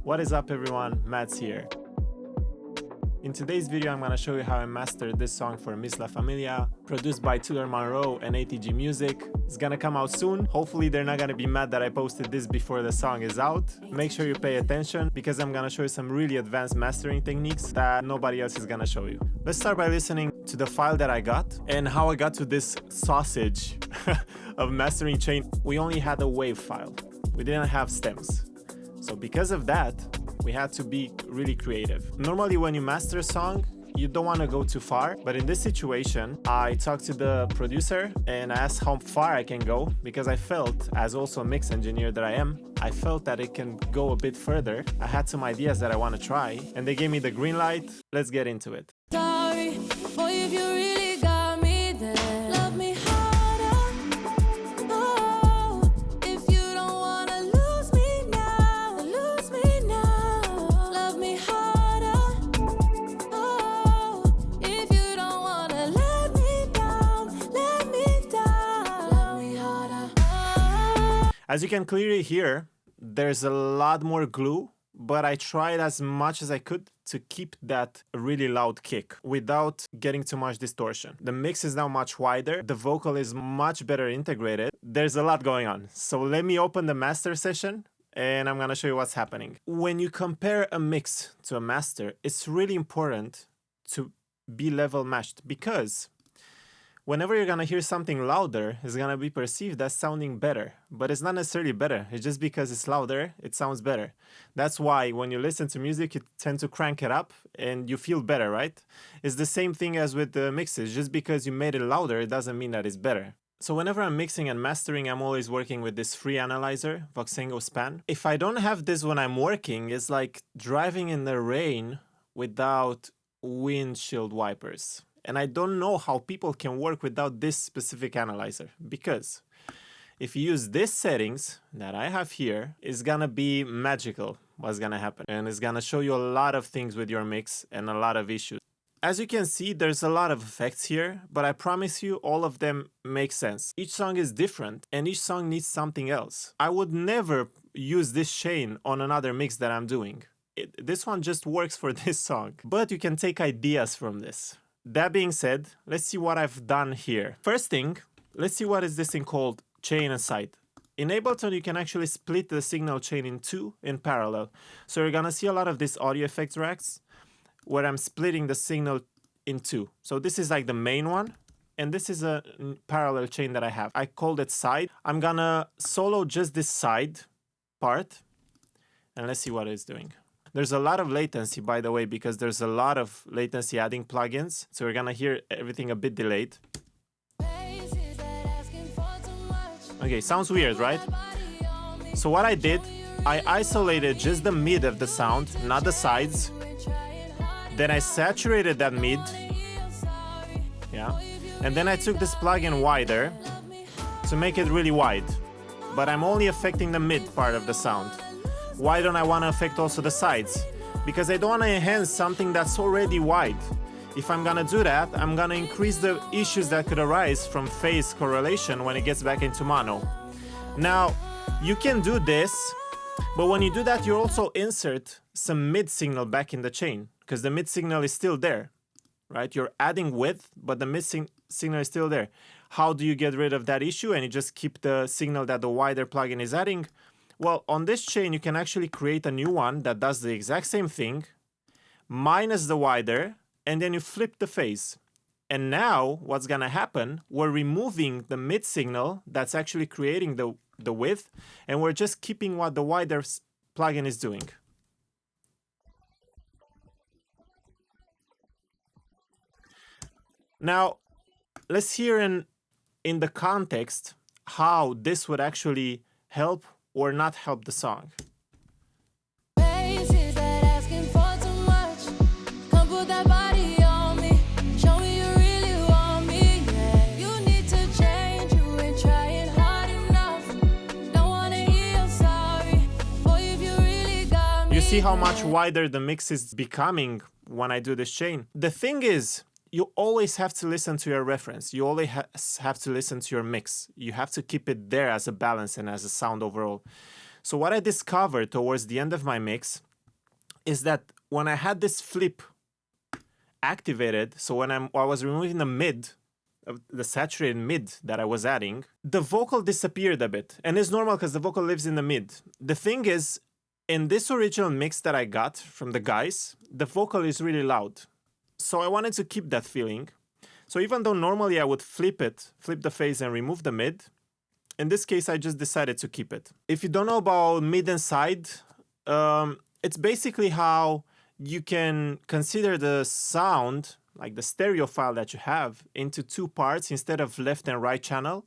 What is up everyone, Matt's here. In today's video I'm gonna show you how I mastered this song for Miss La Familia, produced by Taylor Monroe and ATG Music. It's gonna come out soon. Hopefully they're not gonna be mad that I posted this before the song is out. Make sure you pay attention because I'm gonna show you some really advanced mastering techniques that nobody else is gonna show you. Let's start by listening to the file that I got and how I got to this sausage of mastering chain. We only had a wave file. We didn't have stems. So because of that, we had to be really creative. Normally when you master a song, you don't want to go too far, but in this situation, I talked to the producer and I asked how far I can go because I felt, as also a mix engineer that I am, I felt that it can go a bit further. I had some ideas that I want to try and they gave me the green light. Let's get into it. Sorry, boy, if you really got me, then love me harder. Oh, if you don't wanna lose me now, lose me now. Love me harder. Oh, if you don't wanna let me down, let me down. Love me harder. Oh. As you can clearly hear, there's a lot more glue, but I tried as much as I could to keep that really loud kick without getting too much distortion. The mix is now much wider, the vocal is much better integrated. There's a lot going on. So let me open the master session and I'm gonna show you what's happening. When you compare a mix to a master, it's really important to be level matched because whenever you're gonna hear something louder, it's gonna be perceived as sounding better, but it's not necessarily better. It's just because it's louder, it sounds better. That's why when you listen to music, you tend to crank it up and you feel better, right? It's the same thing as with the mixes. Just because you made it louder, it doesn't mean that it's better. So whenever I'm mixing and mastering, I'm always working with this free analyzer, Voxengo Span. If I don't have this when I'm working, it's like driving in the rain without windshield wipers. And I don't know how people can work without this specific analyzer, because if you use these settings that I have here, it's gonna be magical what's gonna happen. And it's gonna show you a lot of things with your mix and a lot of issues. As you can see, there's a lot of effects here, but I promise you all of them make sense. Each song is different and each song needs something else. I would never use this chain on another mix that I'm doing. This one just works for this song, but you can take ideas from this. That being said, let's see what I've done here. First thing, let's see what is this thing called chain and side. In Ableton, you can actually split the signal chain in two in parallel. So you're gonna see a lot of these audio effects racks where I'm splitting the signal in two. So this is like the main one, and this is a parallel chain that I have. I called it side. I'm gonna solo just this side part, and let's see what it's doing. There's a lot of latency, by the way, because there's a lot of latency adding plugins. So we're gonna hear everything a bit delayed. Okay, sounds weird, right? So what I did, I isolated just the mid of the sound, not the sides. Then I saturated that mid. Yeah. And then I took this plugin wider to make it really wide. But I'm only affecting the mid part of the sound. Why don't I want to affect also the sides? Because I don't want to enhance something that's already wide. If I'm gonna do that, I'm gonna increase the issues that could arise from phase correlation when it gets back into mono. Now, you can do this, but when you do that, you also insert some mid signal back in the chain, because the mid signal is still there, right? You're adding width, but the mid signal is still there. How do you get rid of that issue and you just keep the signal that the wider plugin is adding? Well, on this chain, you can actually create a new one that does the exact same thing, minus the wider, and then you flip the phase. And now what's gonna happen, we're removing the mid signal that's actually creating the width, and we're just keeping what the wider plugin is doing. Now, let's hear in the context how this would actually help or not help the song. Is that asking for too much? Come put that body on me. Show me you really want me. Yeah, you need to change. You ain't trying hard enough. Don't wanna hear you're sorry. Boy, if you really got me. You see how much wider the mix is becoming when I do this chain? The thing is, you always have to listen to your reference. You always have to listen to your mix. You have to keep it there as a balance and as a sound overall. So what I discovered towards the end of my mix is that when I had this flip activated, so when I was removing the mid, the saturated mid that I was adding, the vocal disappeared a bit. And it's normal because the vocal lives in the mid. The thing is, in this original mix that I got from the guys, the vocal is really loud. So I wanted to keep that feeling. So even though normally I would flip the phase and remove the mid, in this case I just decided to keep it. If you don't know about mid and side, it's basically how you can consider the sound, like the stereo file that you have, into two parts instead of left and right channel.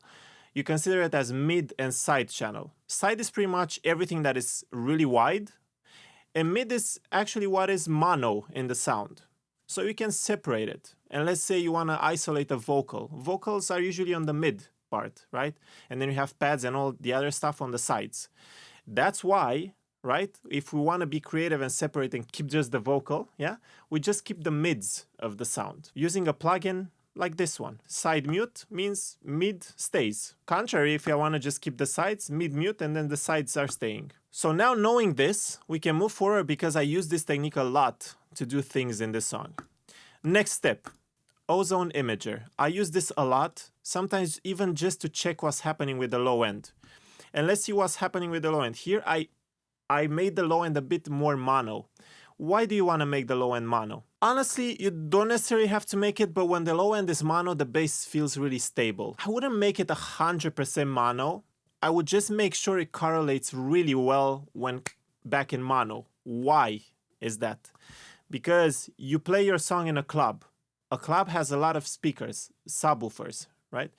You consider it as mid and side channel. Side is pretty much everything that is really wide, and mid is actually what is mono in the sound. So you can separate it. And let's say you want to isolate a vocal. Vocals are usually on the mid part, right? And then you have pads and all the other stuff on the sides. That's why, right, if we want to be creative and separate and keep just the vocal, yeah, we just keep the mids of the sound using a plugin like this one. Side mute means mid stays. Contrary, if I want to just keep the sides, mid mute, and then the sides are staying. So now knowing this, we can move forward because I use this technique a lot to do things in this song. Next step, ozone imager. I use this a lot, sometimes even just to check what's happening with the low end. And let's see what's happening with the low end. Here I made the low end a bit more mono. Why do you want to make the low end mono? Honestly, you don't necessarily have to make it, but when the low end is mono, the bass feels really stable. I wouldn't make it 100% mono. I would just make sure it correlates really well when back in mono. Why is that? Because you play your song in a club. A club has a lot of speakers, subwoofers, right?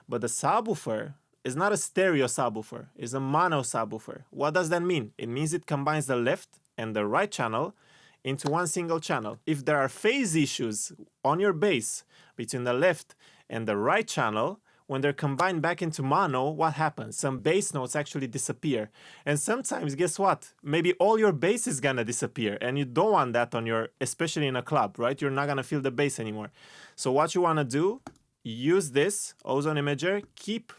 But the subwoofer is not a stereo subwoofer, it's a mono subwoofer. What does that mean? It means it combines the left and the right channel into one single channel. If there are phase issues on your bass between the left and the right channel, when they're combined back into mono, what happens? Some bass notes actually disappear. And sometimes, guess what? Maybe all your bass is gonna disappear, and you don't want that on your, especially in a club, right? You're not gonna feel the bass anymore. So what you wanna do, use this ozone imager, keep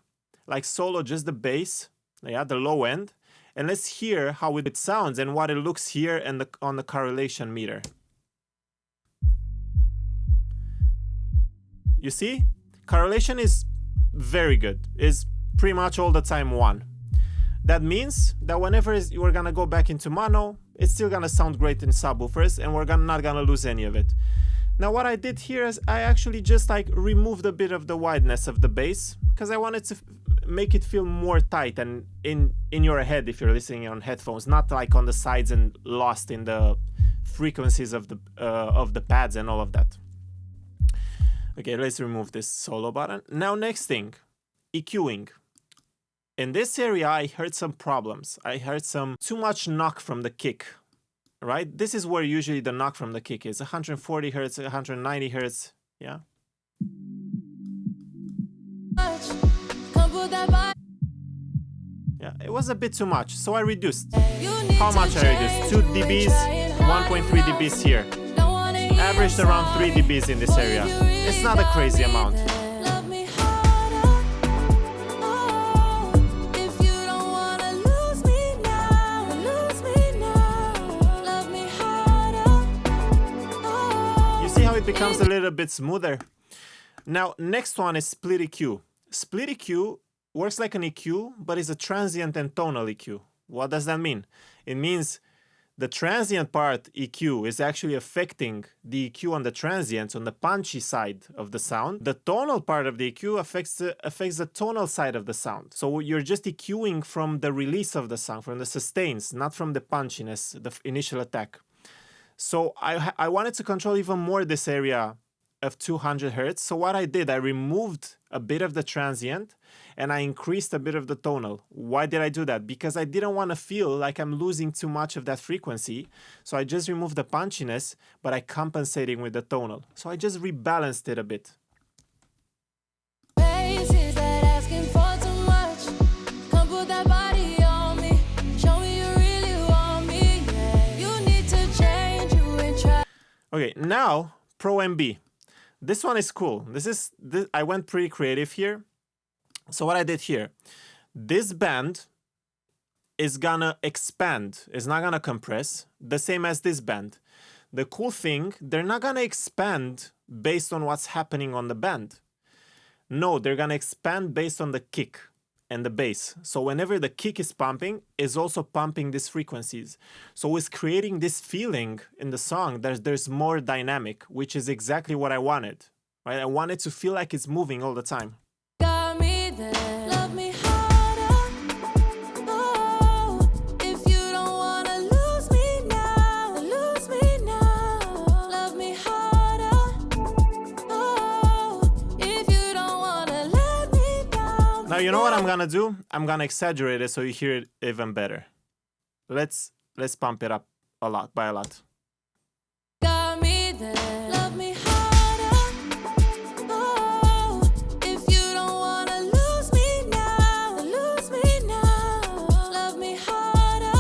like solo just the bass, yeah, the low end, and let's hear how it sounds and what it looks here and on the correlation meter. You see? Correlation is very good. Is pretty much all the time 1. That means that whenever we're gonna go back into mono, it's still gonna sound great in subwoofers and we're not gonna lose any of it. Now what I did here is I actually just like removed a bit of the wideness of the bass because I wanted to make it feel more tight and in your head if you're listening on headphones, not like on the sides and lost in the frequencies of the pads and all of that. Okay, let's remove this solo button. Now next thing, EQing. In this area I heard some problems. I heard some too much knock from the kick, right? This is where usually the knock from the kick is 140 hertz, 190 hertz, yeah? Yeah, it was a bit too much, so I reduced. How much I reduced? 2 dBs, 1.3 dBs here. Averaged around 3 dBs in this area. It's not a crazy amount. You see how it becomes a little bit smoother? Now, next one is split EQ. Split EQ works like an EQ, but is a transient and tonal EQ. What does that mean? It means the transient part EQ is actually affecting the EQ on the transients, on the punchy side of the sound. The tonal part of the EQ affects the tonal side of the sound. So you're just EQing from the release of the sound, from the sustains, not from the punchiness, the initial attack. So I wanted to control even more this area of 200 hertz. So what I did, I removed a bit of the transient and I increased a bit of the tonal. Why did I do that? Because I didn't want to feel like I'm losing too much of that frequency. So I just removed the punchiness, but I compensating with the tonal. So I just rebalanced it a bit. Okay, now Pro MB. This one is cool. I went pretty creative here. So what I did here, this band is gonna expand. It's not gonna compress. The same as this bend. The cool thing, they're not gonna expand based on what's happening on the bend. No, they're gonna expand based on the kick and the bass. So whenever the kick is pumping, it's also pumping these frequencies. So it's creating this feeling in the song that there's more dynamic, which is exactly what I wanted. Right? I wanted to feel like it's moving all the time. Got me there. Love me harder. Oh, if you don't wanna lose me now, lose me now. Love me harder. Oh, if you don't wanna let me down. Now, you know what I'm gonna do? I'm gonna exaggerate it so you hear it even better. Let's pump it up a lot, by a lot. Got me there. Love me harder. Oh, if you don't wanna lose me now, lose me now. Love me harder.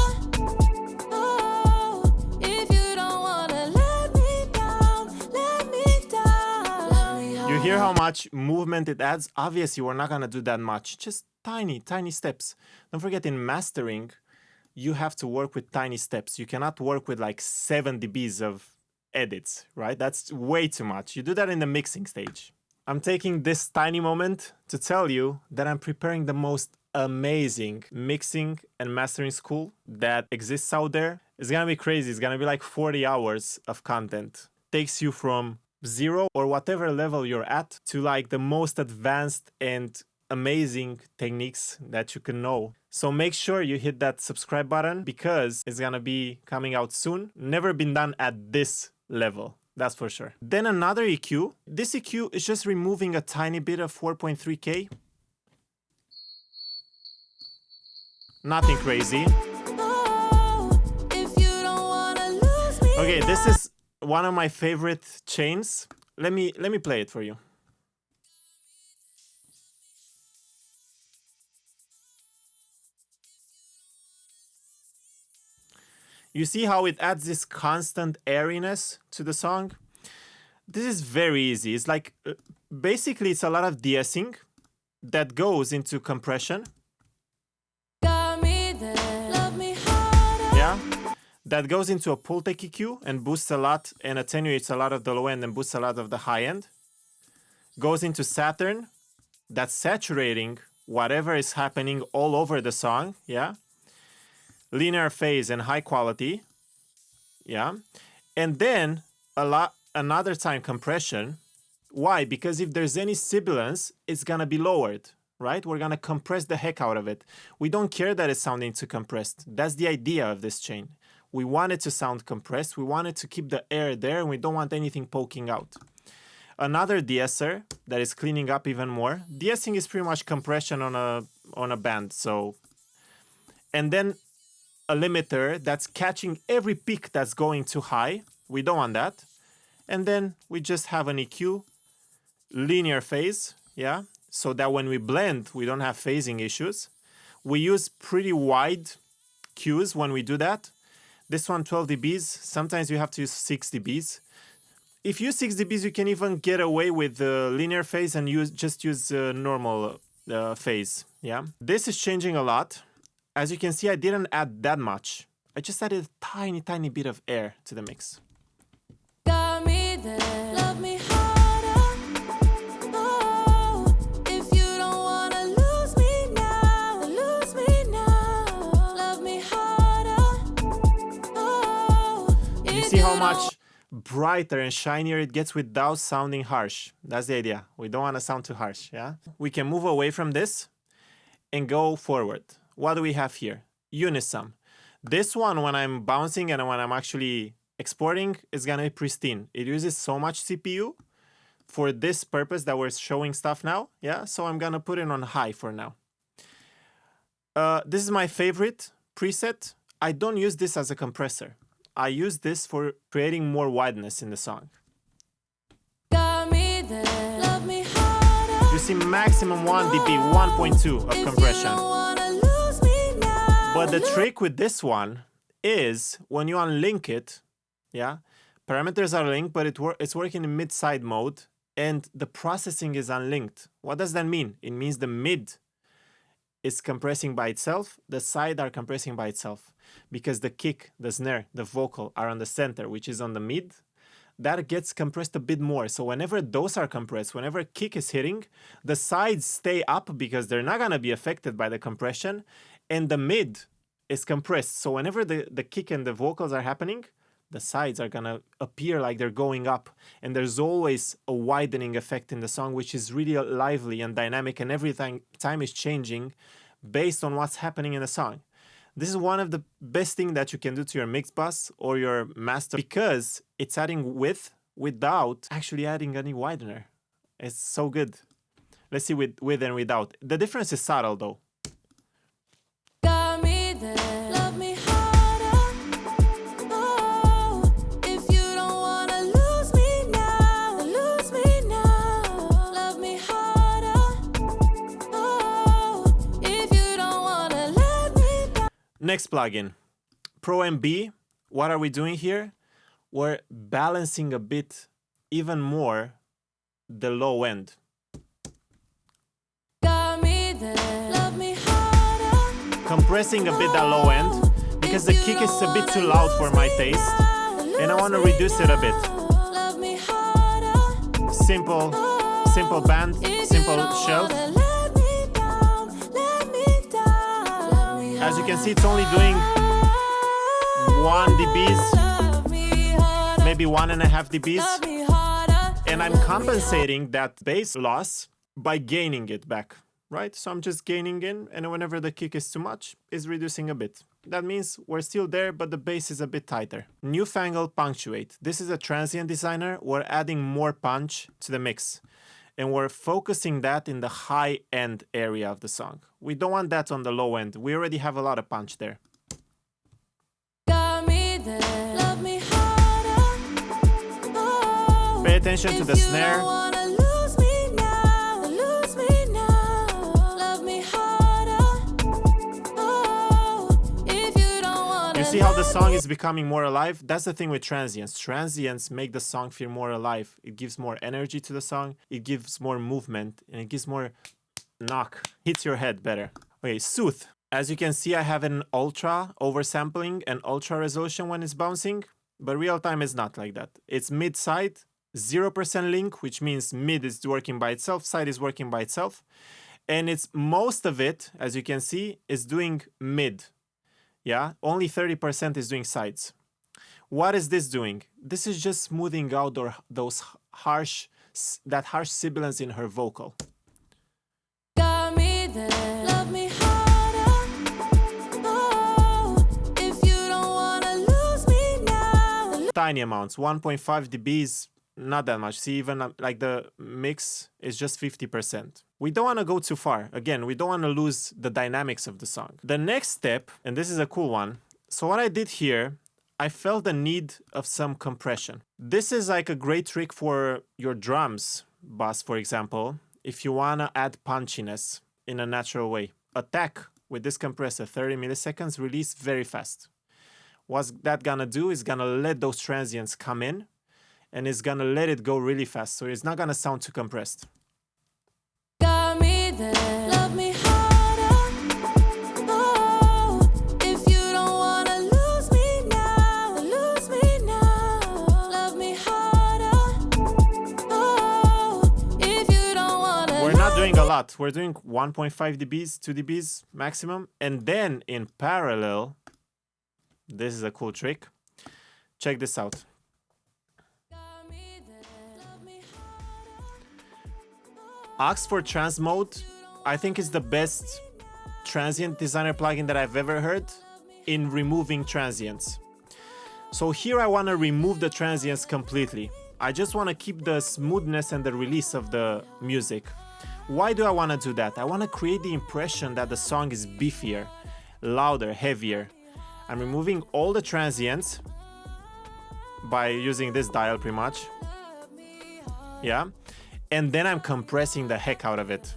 Oh, if you don't wanna let me down, let me down. Love me harder. You hear how much movement it adds? Obviously, we're not gonna do that much. Just tiny steps. Don't forget, in mastering, you have to work with tiny steps. You cannot work with like 7 dBs of edits, right? That's way too much. You do that in the mixing stage. I'm taking this tiny moment to tell you that I'm preparing the most amazing mixing and mastering school that exists out there. It's gonna be crazy. It's gonna be like 40 hours of content. Takes you from 0 or whatever level you're at to like the most advanced and amazing techniques that you can know. So make sure you hit that subscribe button because it's gonna be coming out soon. Never been done at this level, that's for sure. Then another EQ. This EQ is just removing a tiny bit of 4.3K. Nothing crazy. Oh, if you don't wanna lose me Okay, this is one of my favorite chains. Let me play it for you. You see how it adds this constant airiness to the song? This is very easy. It's like, basically it's a lot of de-essing that goes into compression. got me there. Love me harder. Yeah? That goes into a Pultec EQ and boosts a lot and attenuates a lot of the low end and boosts a lot of the high end. Goes into Saturn, that's saturating whatever is happening all over the song, yeah? Linear phase and high quality, yeah? And then another time compression. Why? Because if there's any sibilance, it's gonna be lowered, right? We're gonna compress the heck out of it. We don't care that it's sounding too compressed. That's the idea of this chain. We want it to sound compressed. We want it to keep the air there, and we don't want anything poking out. Another de-esser that is cleaning up even more. De-essing is pretty much compression on a band, so. And then a limiter that's catching every peak that's going too high. We don't want that. And then we just have an EQ, linear phase, yeah? So that when we blend, we don't have phasing issues. We use pretty wide cues when we do that. This one, 12 dBs. Sometimes you have to use 6 dBs. If you use 6 dBs, you can even get away with the linear phase and just use normal phase, yeah? This is changing a lot. As you can see, I didn't add that much. I just added a tiny bit of air to the mix. Got me there. Love me harder. Oh, if you don't wanna lose me now, lose me now. Love me harder. Oh, You see how much brighter and shinier it gets without sounding harsh. That's the idea. We don't want to sound too harsh, yeah? We can move away from this and go forward. What do we have here? Unisum. This one, when I'm bouncing and when I'm actually exporting, is gonna be pristine. It uses so much CPU for this purpose that we're showing stuff now, yeah? So I'm gonna put it on high for now. This is my favorite preset. I don't use this as a compressor. I use this for creating more wideness in the song. got me there. Love me harder. You see maximum 1 dB, 1.2 of compression. Don't wanna lose me now. But the trick with this one is when you unlink it, yeah, parameters are linked, but it's working in mid-side mode and the processing is unlinked. What does that mean? It means the mid is compressing by itself, the side are compressing by itself. Because the kick, the snare, the vocal are on the center, which is on the mid, that gets compressed a bit more. So whenever those are compressed, whenever kick is hitting, the sides stay up because they're not gonna be affected by the compression, and the mid is compressed. So whenever the kick and the vocals are happening, the sides are gonna appear like they're going up, and there's always a widening effect in the song, which is really lively and dynamic, and every time is changing based on what's happening in the song. This is one of the best things that you can do to your mix bus or your master, because it's adding width without actually adding any widener. It's so good. Let's see with and without. The difference is subtle though. Got me there. Love me harder. Oh, if you don't wanna lose me now, lose me now. Love me harder. Oh, if you don't wanna let me down. Next plugin, Pro MB. What are we doing here? We're balancing a bit even more the low end. Got me there. Love me harder. Compressing a bit that low end because the kick is a bit too loud for my taste, and I want to reduce it a bit. Love me harder. Simple band, simple shelf. Let me down, let me down. As you can see, it's only doing 1 dBs, Love me harder. maybe 1.5 dBs, Love me harder. and I'm compensating that bass loss by gaining it back, right? So I'm just gaining in, and whenever the kick is too much, it's reducing a bit. That means we're still there, but the bass is a bit tighter. Newfangled Punctuate. This is a transient designer. We're adding more punch to the mix, and we're focusing that in the high end area of the song. We don't want that on the low end. We already have a lot of punch there. Got me there. Love me harder. Oh, Pay attention to the if you snare. don't wanna lose me now, lose me now. Love me harder. Oh, if you don't wanna. You see how the song is becoming more alive? That's the thing with transients. Transients make the song feel more alive. It gives more energy to the song, it gives more movement, and it gives more knock. Hits your head better. Okay, Sooth. As you can see, I have an ultra oversampling and ultra resolution when it's bouncing, but real time is not like that. It's mid-side, 0% link, which means mid is working by itself, side is working by itself. And it's most of it, as you can see, is doing mid. Yeah, only 30% is doing sides. What is this doing? This is just smoothing out those harsh sibilance in her vocal. Got me there. Love me harder. Oh, if you don't wanna lose me now. Tiny amounts, 1.5 dBs, not that much. See, even like the mix is just 50%. We don't want to go too far. Again, we don't want to lose the dynamics of the song. The next step, and this is a cool one. So what I did here, I felt the need of some compression. This is like a great trick for your drums bass, for example, if you want to add punchiness in a natural way. Attack with this compressor, 30 milliseconds, release very fast. What's that gonna do is gonna let those transients come in, and it's gonna let it go really fast, so it's not gonna sound too compressed. Got me there. Love me harder. Oh, if you don't wanna lose me now, lose me now. Love me harder. Oh, if you don't wanna. We're not doing a lot. We're doing 1.5 dBs, 2 dBs maximum, and then in parallel, this is a cool trick. Check this out. Got me there. Love me Aux for Trans Mode, I think is the best transient designer plugin that I've ever heard in removing transients. So here I want to remove the transients completely. I just want to keep the smoothness and the release of the music. Why do I want to do that? I want to create the impression that the song is beefier, louder, heavier. I'm removing all the transients by using this dial pretty much. Yeah. And then I'm compressing the heck out of it.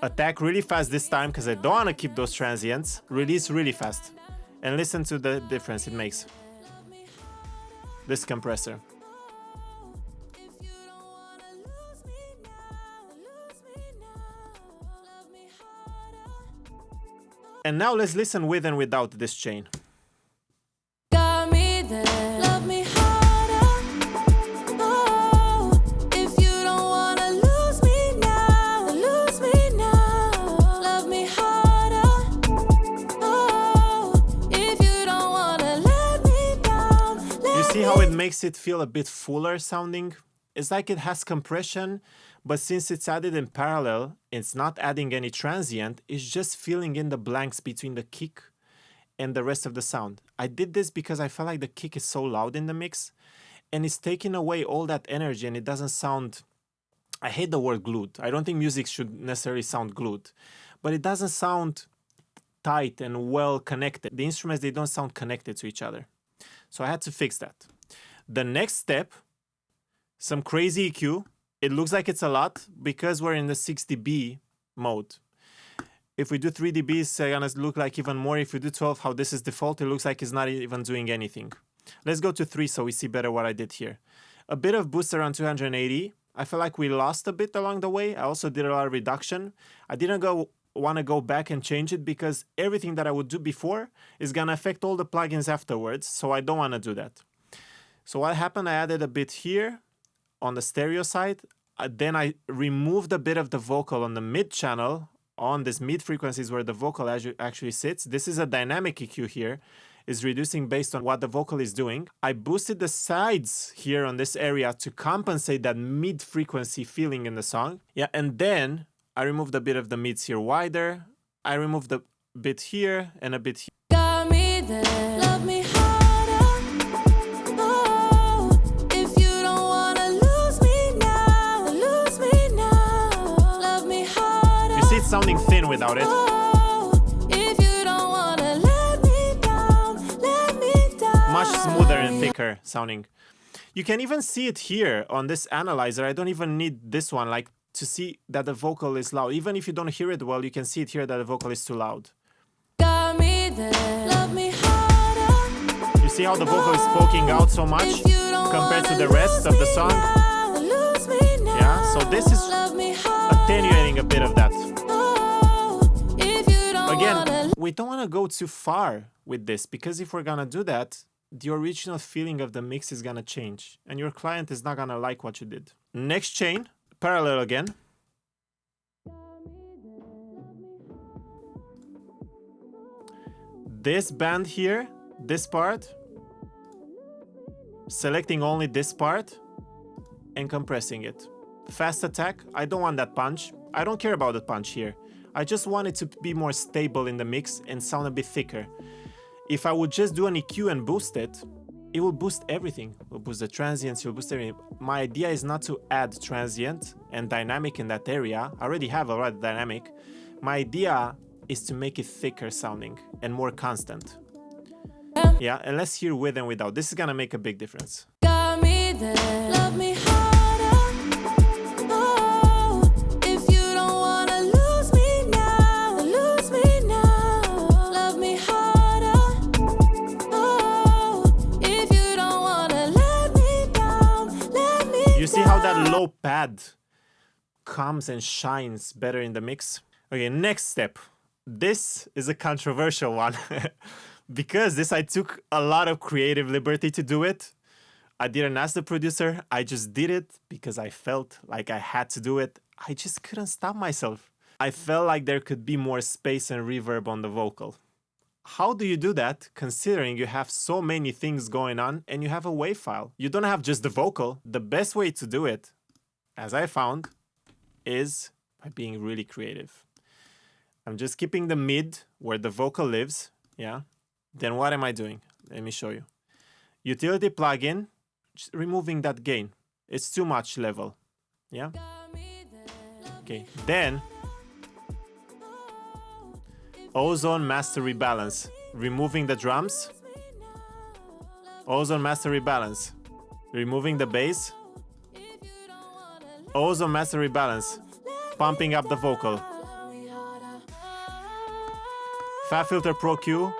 Attack really fast this time because I don't want to keep those transients. Release really fast. And listen to the difference it makes. This compressor. And now let's listen with and without this chain. Got me there. Love me harder. Oh, if you don't wanna lose me now, lose me now. Love me harder. Oh, if you don't wanna let me down. You see how it makes it feel a bit fuller sounding? It's like it has compression, but since it's added in parallel, it's not adding any transient, it's just filling in the blanks between the kick and the rest of the sound. I did this because I felt like the kick is so loud in the mix, and it's taking away all that energy, and it doesn't sound... I hate the word glued. I don't think music should necessarily sound glued, but it doesn't sound tight and well connected. The instruments, they don't sound connected to each other. So I had to fix that. The next step, some crazy EQ. It looks like it's a lot because we're in the 6 dB mode. If we do 3 dB, it's gonna look like even more. If we do 12, how this is default, it looks like it's not even doing anything. Let's go to 3 so we see better what I did here. A bit of boost around 280. I feel like we lost a bit along the way. I also did a lot of reduction. I didn't want to go back and change it because everything that I would do before is gonna affect all the plugins afterwards, so I don't want to do that. So what happened, I added a bit here on the stereo side. Then I removed a bit of the vocal on the mid channel, on this mid frequencies where the vocal actually sits. This is a dynamic EQ here, is reducing based on what the vocal is doing. I boosted the sides here on this area to compensate that mid frequency feeling in the song. Yeah, and then I removed a bit of the mids here wider. I removed a bit here and a bit here. Got me there. Love me harder. Oh, if you don't wanna lose me now, lose me now. Love me harder. You see it's sounding thin without it. Oh, if you don't wanna let me down, let me down. Much smoother and thicker sounding. You can even see it here on this analyzer. I don't even need this one, like, to see that the vocal is loud. Even if you don't hear it well, you can see it here that the vocal is too loud. Got me there. Love me harder. You see how the vocal is poking out so much compared to the rest of the song? Yeah, so this is attenuating a bit of that. Again, we don't want to go too far with this, because if we're gonna do that, the original feeling of the mix is gonna change, and your client is not gonna like what you did. Next chain, parallel again. This band here, this part, selecting only this part and compressing it. Fast attack, I don't want that punch. I don't care about the punch here. I just want it to be more stable in the mix and sound a bit thicker. If I would just do an EQ and boost it, it will boost everything. It will boost the transients, it will boost everything. My idea is not to add transient and dynamic in that area. I already have a lot of dynamic. My idea is to make it thicker sounding and more constant. Yeah, and let's hear with and without. This is gonna make a big difference. Got me there. Love me harder. Oh, if you don't wanna lose me now, lose me now. Love me harder. Oh, if you don't wanna let me down, let me. You see how that low pad comes and shines better in the mix? Okay, next step. This is a controversial one. Because this, I took a lot of creative liberty to do it. I didn't ask the producer. I just did it because I felt like I had to do it. I just couldn't stop myself. I felt like there could be more space and reverb on the vocal. How do you do that, considering you have so many things going on and you have a WAV file? You don't have just the vocal. The best way to do it, as I found, is by being really creative. I'm just keeping the mid where the vocal lives, yeah? Then what am I doing? Let me show you. Utility plugin, just removing that gain. It's too much level, yeah? Okay, then Ozone Master Rebalance, removing the drums. Ozone Master Rebalance, removing the bass. Ozone Master Rebalance, pumping up the vocal. Fat Filter Pro Q,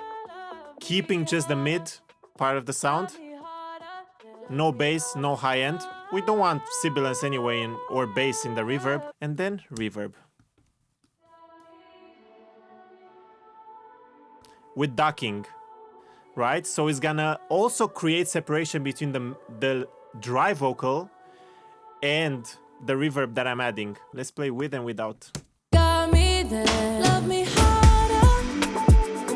keeping just the mid part of the sound. No bass, no high end. We don't want sibilance anyway or bass in the reverb. And then reverb. with ducking, right? So it's gonna also create separation between the dry vocal and the reverb that I'm adding. Let's play with and without. Got me there. Love me harder.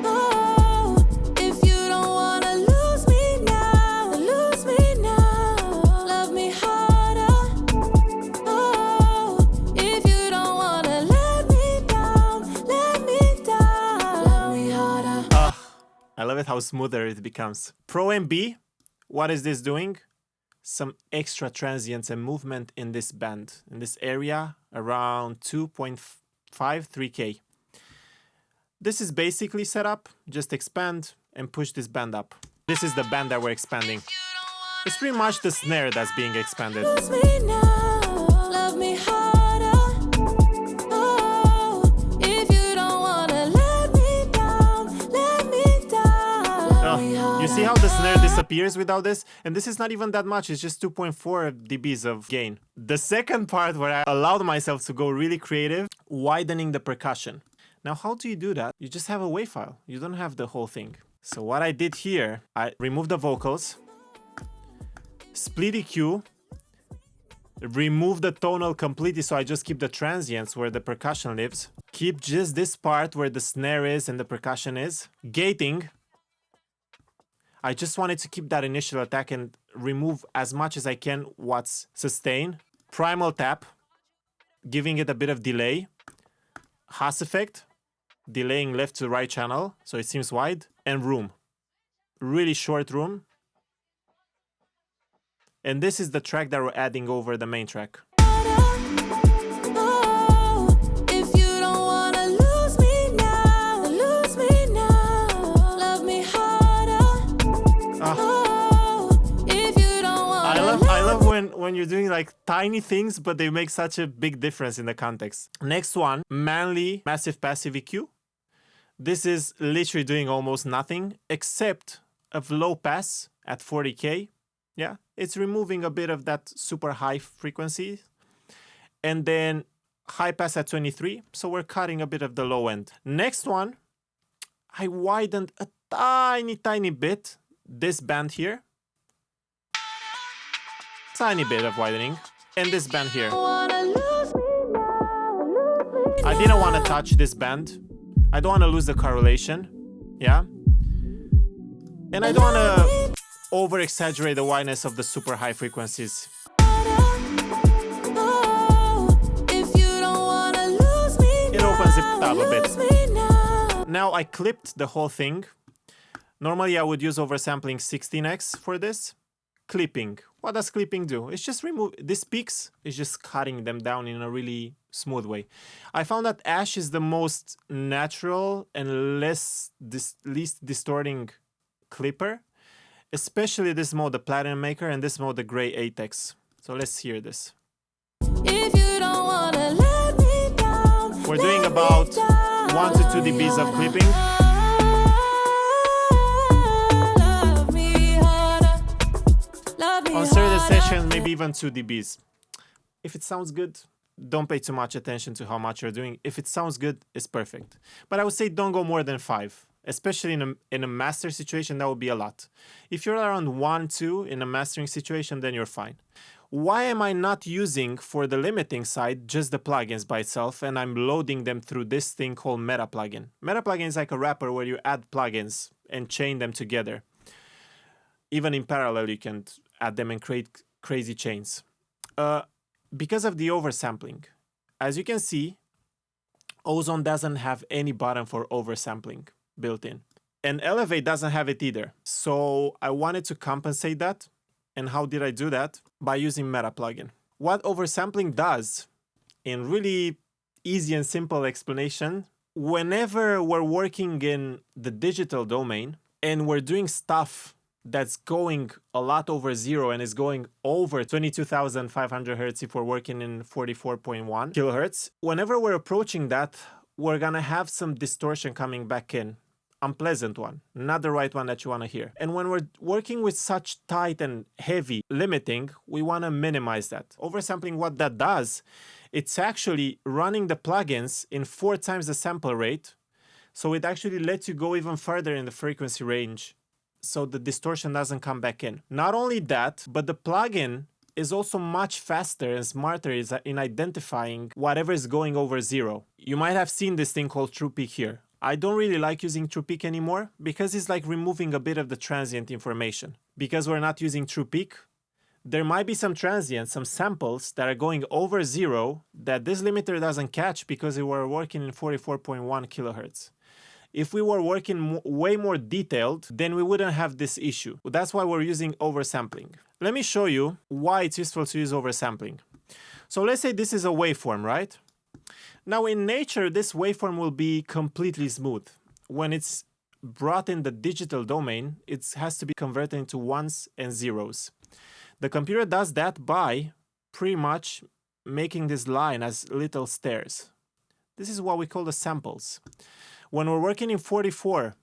Oh, if you don't wanna lose me now, lose me now. Love me harder. Oh, if you don't wanna let me down, let me down. Love me harder. I love it how smoother it becomes. Pro and B, what is this doing? Some extra transients and movement in this band, in this area, around 2.5, 3K. This is basically set up, just expand and push this band up. This is the band that we're expanding. It's pretty much the snare that's being expanded. Lose me now, love me harder. Oh, if you don't wanna let me down, let me down. Love me harder. You see how the snare disappears without this? And this is not even that much, it's just 2.4 dBs of gain. The second part where I allowed myself to go really creative, widening the percussion. Now, how do you do that? You just have a WAV file. You don't have the whole thing. So what I did here, I removed the vocals, split EQ, remove the tonal completely so I just keep the transients where the percussion lives, keep just this part where the snare is and the percussion is, gating. I just wanted to keep that initial attack and remove as much as I can what's sustain. Primal tap, giving it a bit of delay. Haas effect, delaying left to right channel so it seems wide. And room, really short room. And this is the track that we're adding over the main track. Oh, if you don't wanna lose me now, lose me now. Love me harder. Oh, if you don't wanna I love when you're doing like tiny things, but they make such a big difference in the context. Next one, Manly Massive Passive EQ. This is literally doing almost nothing except a low pass at 40K. Yeah, it's removing a bit of that super high frequency. And then high pass at 23. So we're cutting a bit of the low end. Next one, I widened a tiny bit this band here. Tiny bit of widening. And this band here. I didn't want to touch this band. I don't want to lose the correlation. Yeah. And I don't want to over exaggerate the wideness of the super high frequencies. It opens it up a bit. Now I clipped the whole thing. Normally I would use oversampling 16x for this. Clipping. What does clipping do? It's just remove these peaks. It's just cutting them down in a really smooth way. I found that Ash is the most natural and least distorting clipper. Especially this mode, the Platinum Maker, and this mode, the Grey Apex. So let's hear this. If you don't wanna let me down, we're doing about 1 to 2 dBs of clipping. Love me harder. Love me On certain harder. sessions, maybe even 2 dBs. If it sounds good, don't pay too much attention to how much you're doing. If it sounds good, it's perfect. But I would say don't go more than 5. Especially in a master situation, that would be a lot. If you're around 1, 2 in a mastering situation, then you're fine. Why am I not using, for the limiting side, just the plugins by itself, and I'm loading them through this thing called Meta plugin? Meta plugin is like a wrapper where you add plugins and chain them together. Even in parallel, you can add them and create crazy chains. Because of the oversampling, as you can see, Ozone doesn't have any button for oversampling built in. And Elevate doesn't have it either. So I wanted to compensate that. And how did I do that? By using Meta plugin. What oversampling does, in really easy and simple explanation, whenever we're working in the digital domain and we're doing stuff that's going a lot over 0 and is going over 22,500 Hertz if we're working in 44.1 kilohertz, whenever we're approaching that, we're gonna have some distortion coming back in. Unpleasant one, not the right one that you want to hear. And when we're working with such tight and heavy limiting, we want to minimize that. Oversampling, what that does, it's actually running the plugins in 4 times the sample rate. So it actually lets you go even further in the frequency range so the distortion doesn't come back in. Not only that, but the plugin is also much faster and smarter in identifying whatever is going over zero. You might have seen this thing called True Peak here. I don't really like using True Peak anymore because it's like removing a bit of the transient information. Because we're not using True Peak, there might be some transients, some samples that are going over zero that this limiter doesn't catch because we were working in 44.1 kilohertz. If we were working way more detailed, then we wouldn't have this issue. That's why we're using oversampling. Let me show you why it's useful to use oversampling. So let's say this is a waveform, right? Now in nature, this waveform will be completely smooth. When it's brought in the digital domain, it has to be converted into ones and zeros. The computer does that by pretty much making this line as little stairs. This is what we call the samples. When we're working in 44.1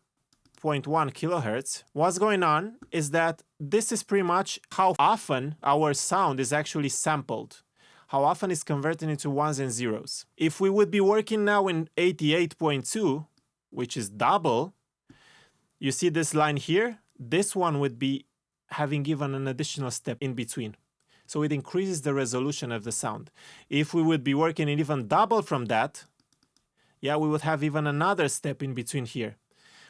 kilohertz, what's going on is that this is pretty much how often our sound is actually sampled, how often it's converted into ones and zeros. If we would be working now in 88.2, which is double, you see this line here, this one would be having given an additional step in between. So it increases the resolution of the sound. If we would be working in even double from that, yeah, we would have even another step in between here.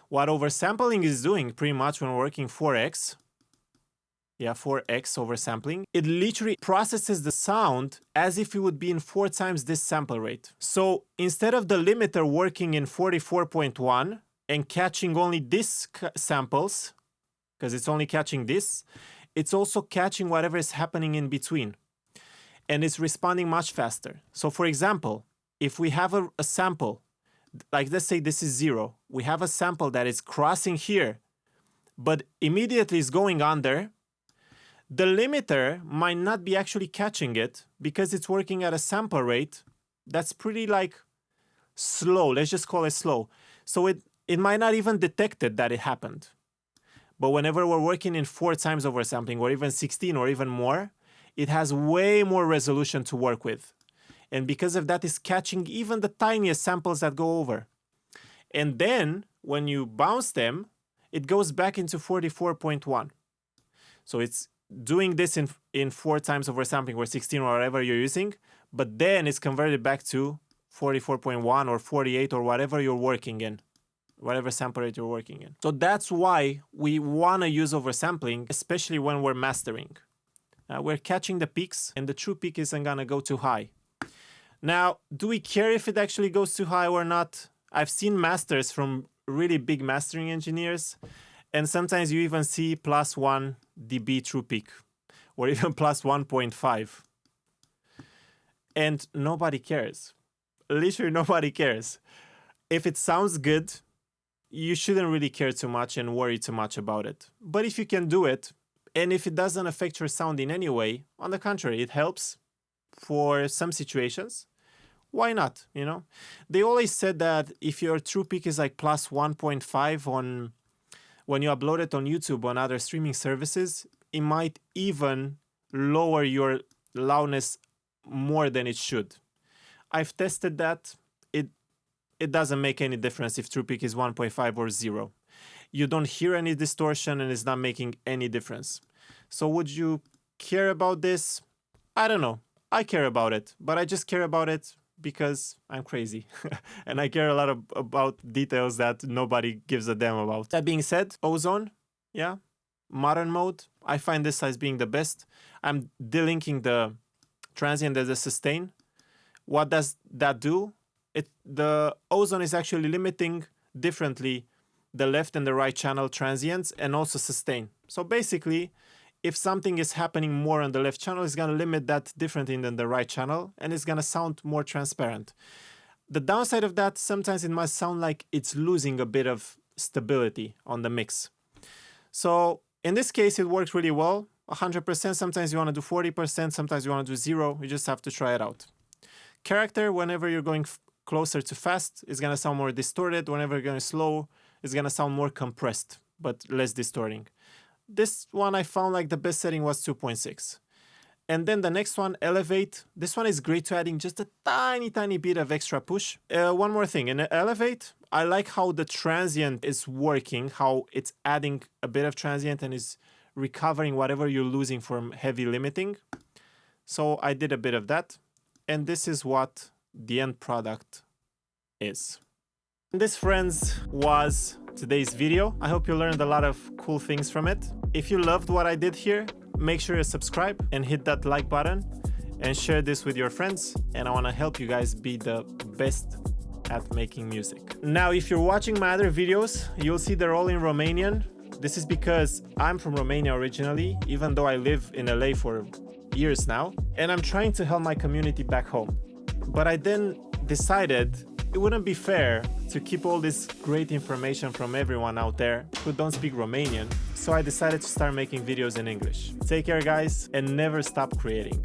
What oversampling is doing pretty much when we're working 4x, yeah, 4x oversampling, it literally processes the sound as if it would be in 4 times this sample rate. So instead of the limiter working in 44.1 and catching only these samples, because it's only catching this, it's also catching whatever is happening in between. And it's responding much faster. So for example, if we have a sample, like let's say this is 0, we have a sample that is crossing here, but immediately is going under, the limiter might not be actually catching it because it's working at a sample rate that's pretty like slow. Let's just call it slow. So it might not even detect it that it happened. But whenever we're working in 4 times oversampling or even 16 or even more, it has way more resolution to work with. And because of that, it's catching even the tiniest samples that go over. And then when you bounce them, it goes back into 44.1. So it's doing this in 4 times oversampling or 16 or whatever you're using, but then it's converted back to 44.1 or 48 or whatever you're working in, whatever sample rate you're working in. So that's why we want to use oversampling, especially when we're mastering. We're catching the peaks and the true peak isn't going to go too high. Now, do we care if it actually goes too high or not? I've seen masters from really big mastering engineers, and sometimes you even see plus 1 dB true peak, or even plus 1.5. And nobody cares. Literally nobody cares. If it sounds good, you shouldn't really care too much and worry too much about it. But if you can do it, and if it doesn't affect your sound in any way, on the contrary, it helps for some situations, why not, you know? They always said that if your true peak is like plus 1.5 on when you upload it on YouTube on other streaming services, it might even lower your loudness more than it should. I've tested that. It doesn't make any difference if true peak is 1.5 or 0. You don't hear any distortion and it's not making any difference. So would you care about this? I don't know. I care about it, but I just care about it because I'm crazy and I care a lot about details that nobody gives a damn about. That being said, ozone, yeah, modern mode, I find this as being the best. I'm delinking the transient as a sustain. What does that do? The ozone is actually limiting differently the left and the right channel transients and also sustain. So basically, if something is happening more on the left channel, it's going to limit that differently than the right channel, and it's going to sound more transparent. The downside of that, sometimes it might sound like it's losing a bit of stability on the mix. So in this case, it works really well. 100%, sometimes you want to do 40%, sometimes you want to do 0. You just have to try it out. Character, whenever you're going closer to fast, it's going to sound more distorted. Whenever you're going slow, it's going to sound more compressed, but less distorting. This one I found like the best setting was 2.6. And then the next one, Elevate. This one is great to adding just a tiny bit of extra push. One more thing, in Elevate, I like how the transient is working, how it's adding a bit of transient and is recovering whatever you're losing from heavy limiting. So I did a bit of that. And this is what the end product is. And this, friends, was today's video. I hope you learned a lot of cool things from it. If you loved what I did here, make sure you subscribe and hit that like button and share this with your friends. And I want to help you guys be the best at making music. Now, if you're watching my other videos, you'll see they're all in Romanian. This is because I'm from Romania originally, even though I live in LA for years now, and I'm trying to help my community back home. But I then decided it wouldn't be fair to keep all this great information from everyone out there who don't speak Romanian, so I decided to start making videos in English. Take care, guys, and never stop creating.